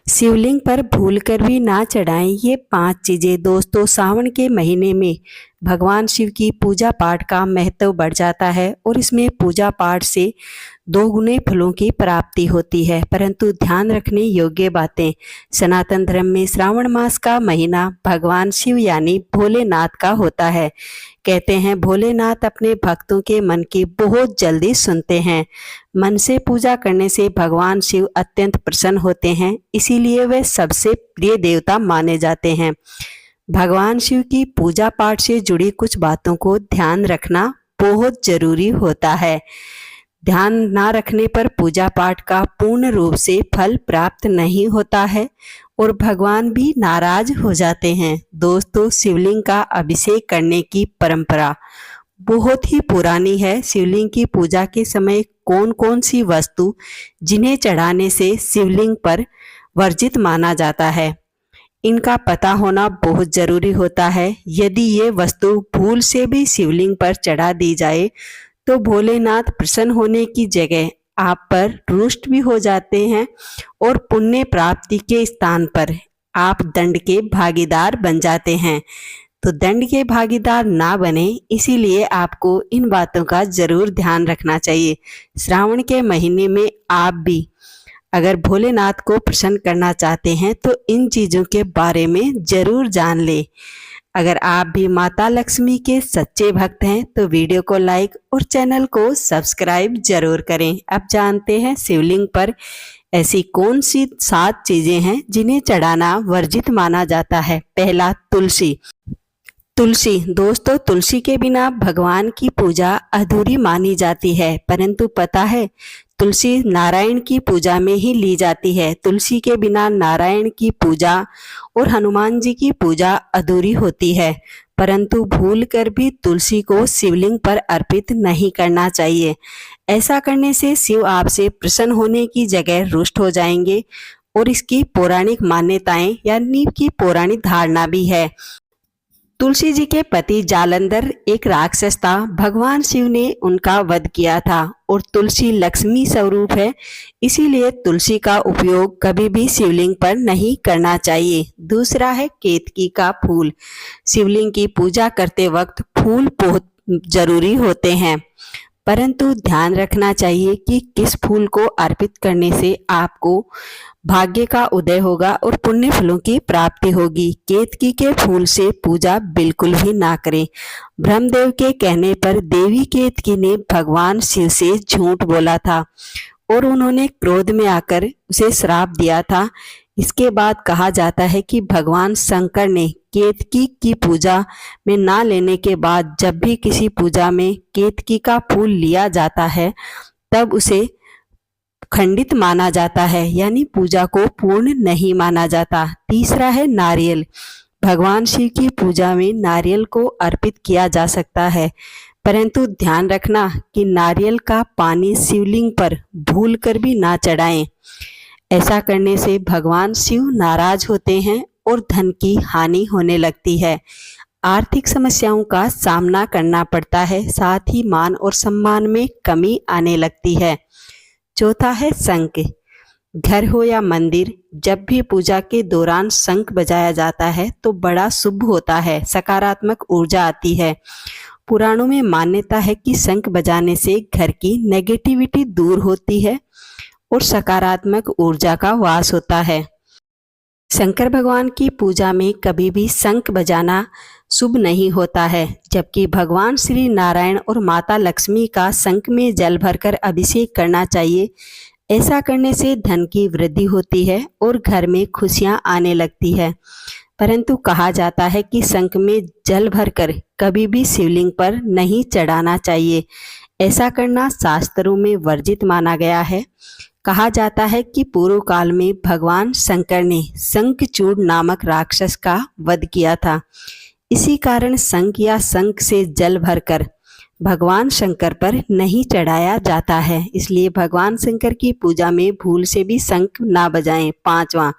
शिवलिंग पर भूलकर भी ना चढ़ाएं ये 5 चीज़ें। दोस्तों, सावन के महीने में भगवान शिव की पूजा पाठ का महत्व बढ़ जाता है और इसमें पूजा पाठ से 2 गुने फलों की प्राप्ति होती है। परंतु ध्यान रखने योग्य बातें। सनातन धर्म में श्रावण मास का महीना भगवान शिव यानी भोलेनाथ का होता है। कहते हैं भोलेनाथ अपने भक्तों के मन की बहुत जल्दी सुनते हैं। मन से पूजा करने से भगवान शिव अत्यंत प्रसन्न होते हैं, इसीलिए वे सबसे प्रिय देवता माने जाते हैं। भगवान शिव की पूजा पाठ से जुड़ी कुछ बातों को ध्यान रखना बहुत जरूरी होता है। ध्यान ना रखने पर पूजा पाठ का पूर्ण रूप से फल प्राप्त नहीं होता है और भगवान भी नाराज हो जाते हैं। दोस्तों, शिवलिंग का अभिषेक करने की परंपरा बहुत ही पुरानी है। शिवलिंग की पूजा के समय कौन कौन सी वस्तु जिन्हें चढ़ाने से शिवलिंग पर वर्जित माना जाता है, इनका पता होना बहुत जरूरी होता है। यदि ये वस्तु भूल से भी शिवलिंग पर चढ़ा दी जाए तो भोलेनाथ प्रसन्न होने की जगह आप पर रुष्ट भी हो जाते हैं और पुण्य प्राप्ति के स्थान पर आप दंड के भागीदार बन जाते हैं। तो दंड के भागीदार ना बने, इसीलिए आपको इन बातों का जरूर ध्यान रखना चाहिए। श्रावण के महीने में आप भी अगर भोलेनाथ को प्रसन्न करना चाहते हैं तो इन चीज़ों के बारे में जरूर जान ले। अगर आप भी माता लक्ष्मी के सच्चे भक्त हैं तो वीडियो को लाइक और चैनल को सब्सक्राइब जरूर करें। अब जानते हैं शिवलिंग पर ऐसी कौन सी 7 चीजें हैं जिन्हें चढ़ाना वर्जित माना जाता है। पहला, तुलसी। तुलसी दोस्तों, तुलसी के बिना भगवान की पूजा अधूरी मानी जाती है। परंतु पता है, तुलसी नारायण की पूजा में ही ली जाती है। तुलसी के बिना नारायण की पूजा और हनुमान जी की पूजा अधूरी होती है। परंतु भूल कर भी तुलसी को शिवलिंग पर अर्पित नहीं करना चाहिए। ऐसा करने से शिव आपसे प्रसन्न होने की जगह रुष्ट हो जाएंगे और इसकी पौराणिक मान्यताएं यानी कि पौराणिक धारणा भी है। तुलसी जी के पति जालंधर एक राक्षस था। भगवान शिव ने उनका वध किया था और तुलसी लक्ष्मी स्वरूप है, इसीलिए तुलसी का उपयोग कभी भी शिवलिंग पर नहीं करना चाहिए। दूसरा है केतकी का फूल। शिवलिंग की पूजा करते वक्त फूल बहुत जरूरी होते हैं, परंतु ध्यान रखना चाहिए कि किस फूल को अर्पित करने से आपको भाग्य का उदय होगा और पुण्य फलों की प्राप्ति होगी। केतकी के फूल से पूजा बिल्कुल भी ना करें। ब्रह्मदेव के कहने पर देवी केतकी ने भगवान शिव से झूठ बोला था और उन्होंने क्रोध में आकर उसे श्राप दिया था। इसके बाद कहा जाता है कि भगवान शंकर ने केतकी की पूजा में ना लेने के बाद जब भी किसी पूजा में केतकी का फूल लिया जाता है तब उसे खंडित माना जाता है, यानी पूजा को पूर्ण नहीं माना जाता। तीसरा है नारियल। भगवान शिव की पूजा में नारियल को अर्पित किया जा सकता है, परंतु ध्यान रखना कि नारियल का पानी शिवलिंग पर भूल कर भी ना चढ़ाएं। ऐसा करने से भगवान शिव नाराज होते हैं और धन की हानि होने लगती है। आर्थिक समस्याओं का सामना करना पड़ता है, साथ ही मान और सम्मान में कमी आने लगती है। चौथा है शंख। घर हो या मंदिर, जब भी पूजा के दौरान शंख बजाया जाता है तो बड़ा शुभ होता है, सकारात्मक ऊर्जा आती है। पुराणों में मान्यता है कि शंख बजाने से घर की नेगेटिविटी दूर होती है और सकारात्मक ऊर्जा का वास होता है। शंकर भगवान की पूजा में कभी भी शंख बजाना शुभ नहीं होता है, जबकि भगवान श्री नारायण और माता लक्ष्मी का शंख में जल भरकर अभिषेक करना चाहिए। ऐसा करने से धन की वृद्धि होती है और घर में खुशियां आने लगती है। परंतु कहा जाता है कि शंख में जल भरकर कभी भी शिवलिंग पर नहीं चढ़ाना चाहिए। ऐसा करना शास्त्रों में वर्जित माना गया है। कहा जाता है कि पूर्व काल में भगवान शंकर ने शंखचूड़ नामक राक्षस का वध किया था। इसी कारण शंख या शंख से जल भरकर भगवान शंकर पर नहीं चढ़ाया जाता है, इसलिए भगवान शंकर की पूजा में भूल से भी शंख ना बजाएं। 5वां,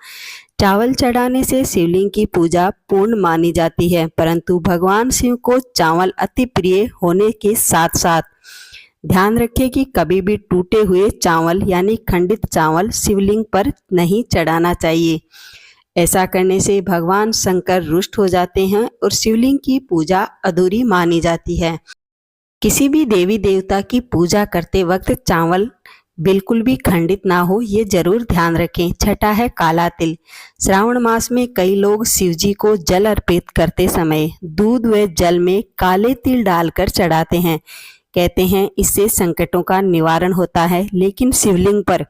चावल चढ़ाने से शिवलिंग की पूजा पूर्ण मानी जाती है, परंतु भगवान शिव को चावल अति प्रिय होने के साथ साथ ध्यान रखें कि कभी भी टूटे हुए चावल यानी खंडित चावल शिवलिंग पर नहीं चढ़ाना चाहिए। ऐसा करने से भगवान शंकर रुष्ट हो जाते हैं और शिवलिंग की पूजा अधूरी मानी जाती है। किसी भी देवी देवता की पूजा करते वक्त चावल बिल्कुल भी खंडित ना हो, ये जरूर ध्यान रखें। छठा है काला तिल। श्रावण मास में कई लोग शिवजी को जल अर्पित करते समय दूध व जल में काले तिल डालकर चढ़ाते हैं। कहते हैं इससे संकटों का निवारण होता है, लेकिन शिवलिंग पर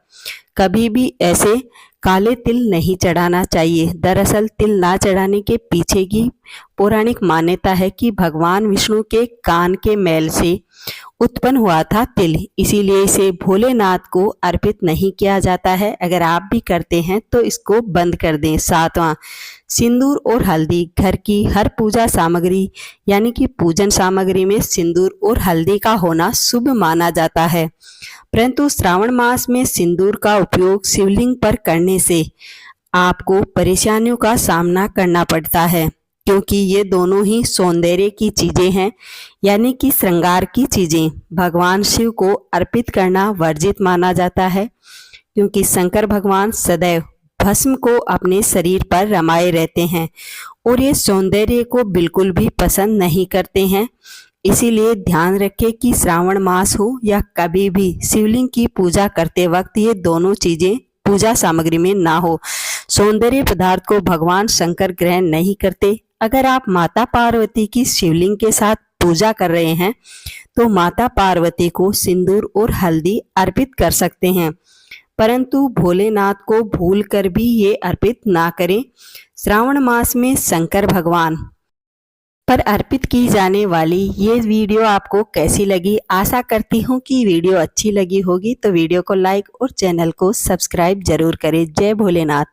कभी भी ऐसे काले तिल नहीं चढ़ाना चाहिए। दरअसल तिल ना चढ़ाने के पीछे की पौराणिक मान्यता है कि भगवान विष्णु के कान के मैल से उत्पन्न हुआ था तिल, इसीलिए इसे भोलेनाथ को अर्पित नहीं किया जाता है। अगर आप भी करते हैं तो इसको बंद कर दें। सातवां, सिंदूर और हल्दी। घर की हर पूजा सामग्री यानी कि पूजन सामग्री में सिंदूर और हल्दी का होना शुभ माना जाता है, परंतु श्रावण मास में सिंदूर का उपयोग शिवलिंग पर करने से आपको परेशानियों का सामना करना पड़ता है, क्योंकि ये दोनों ही सौंदर्य की चीजें हैं यानी कि श्रृंगार की चीजें। भगवान शिव को अर्पित करना वर्जित माना जाता है, क्योंकि शंकर भगवान सदैव भस्म को अपने शरीर पर रमाए रहते हैं और ये सौंदर्य को बिल्कुल भी पसंद नहीं करते हैं। इसीलिए ध्यान रखें कि श्रावण मास हो या कभी भी शिवलिंग की पूजा करते वक्त ये दोनों चीजें पूजा सामग्री में ना हो। सौंदर्य पदार्थ को भगवान शंकर ग्रहण नहीं करते। अगर आप माता पार्वती की शिवलिंग के साथ पूजा कर रहे हैं तो माता पार्वती को सिंदूर और हल्दी अर्पित कर सकते हैं, परंतु भोलेनाथ को भूल कर भी ये अर्पित ना करें। श्रावण मास में शंकर भगवान पर अर्पित की जाने वाली ये वीडियो आपको कैसी लगी? आशा करती हूँ कि वीडियो अच्छी लगी होगी, तो वीडियो को लाइक और चैनल को सब्सक्राइब जरूर करें। जय भोलेनाथ।